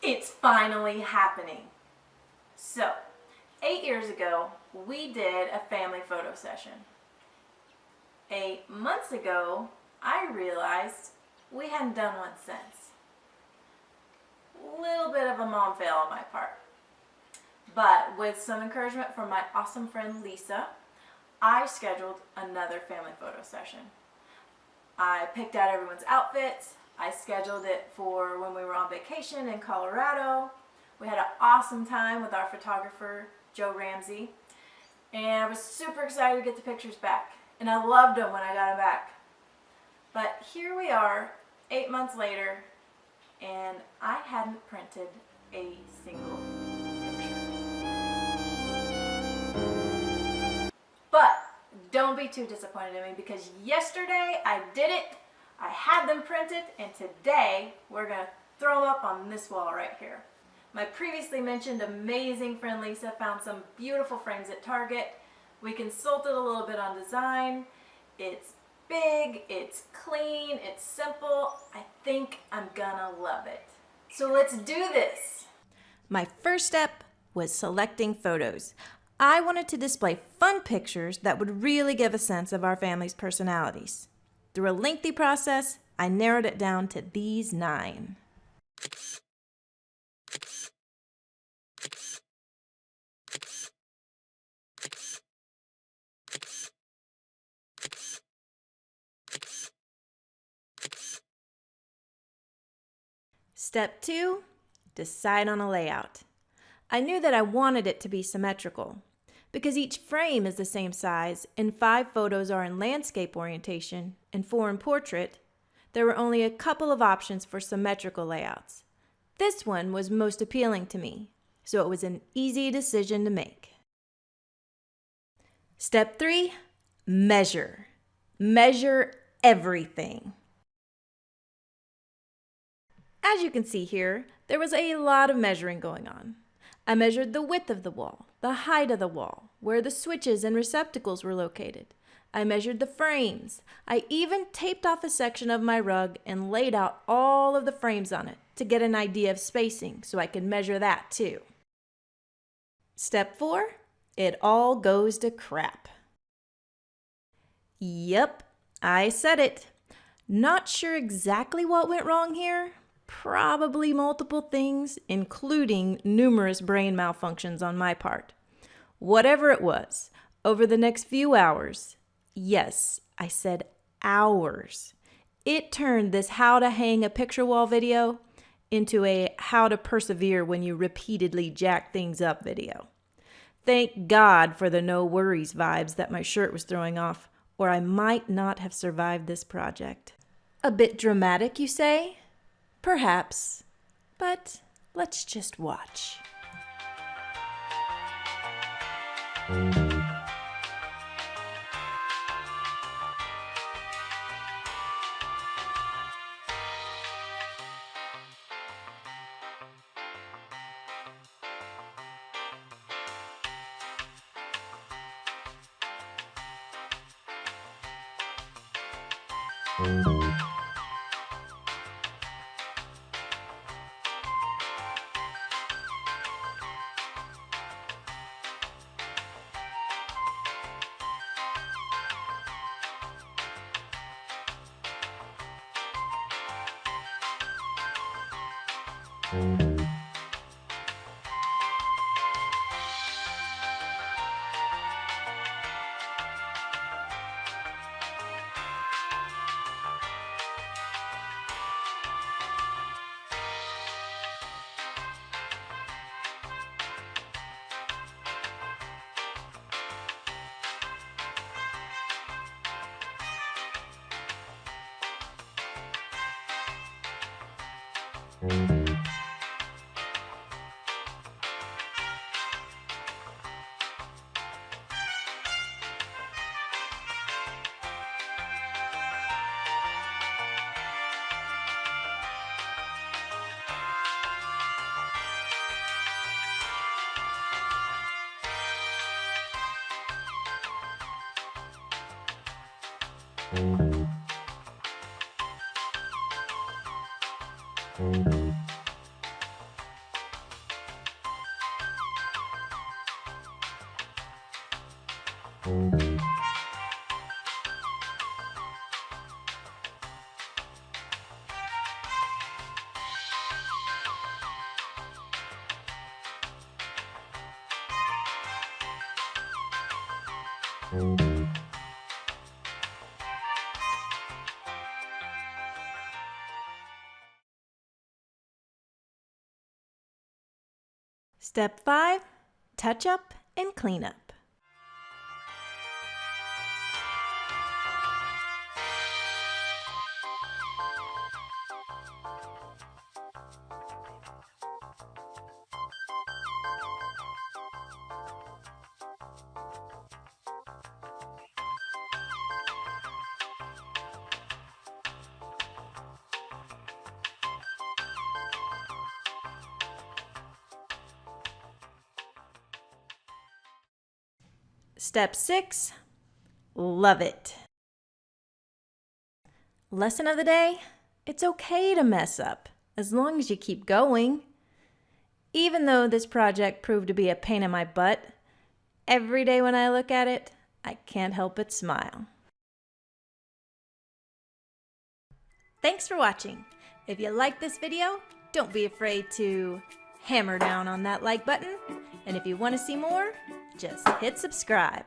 It's finally happening. So, 8 years ago, we did a family photo session. 8 months ago, I realized we hadn't done one since. Little bit of a mom fail on my part. But with some encouragement from my awesome friend Lisa, I scheduled another family photo session. I picked out everyone's outfits. I scheduled it for when we were on vacation in Colorado. We had an awesome time with our photographer, Joe Ramsey. And I was super excited to get the pictures back. And I loved them when I got them back. But here we are, 8 months later, and I hadn't printed a single picture. But don't be too disappointed in me, because yesterday I did it. I had them printed, and today we're going to throw them up on this wall right here. My previously mentioned amazing friend Lisa found some beautiful frames at Target. We consulted a little bit on design. It's big, it's clean, it's simple. I think I'm gonna love it. So let's do this. My first step was selecting photos. I wanted to display fun pictures that would really give a sense of our family's personalities. Through a lengthy process, I narrowed it down to these 9. Step 2, decide on a layout. I knew that I wanted it to be symmetrical. Because each frame is the same size and 5 photos are in landscape orientation and 4 in portrait, there were only a couple of options for symmetrical layouts. This one was most appealing to me, so it was an easy decision to make. Step 3, measure. Measure everything. As you can see here, there was a lot of measuring going on. I measured the width of the wall, the height of the wall, where the switches and receptacles were located. I measured the frames. I even taped off a section of my rug and laid out all of the frames on it to get an idea of spacing so I could measure that too. Step 4, it all goes to crap. Yep, I said it. Not sure exactly what went wrong here. Probably multiple things, including numerous brain malfunctions on my part. Whatever it was, over the next few hours, yes, I said hours, it turned this how to hang a picture wall video into a how to persevere when you repeatedly jack things up video. Thank God for the no worries vibes that my shirt was throwing off, or I might not have survived this project. A bit dramatic, you say? Perhaps, but let's just watch. Step 5, touch up and clean up. Step 6, love it. Lesson of the day, it's okay to mess up as long as you keep going. Even though this project proved to be a pain in my butt, every day when I look at it, I can't help but smile. Thanks for watching. If you liked this video, don't be afraid to hammer down on that like button. And if you want to see more, just hit subscribe.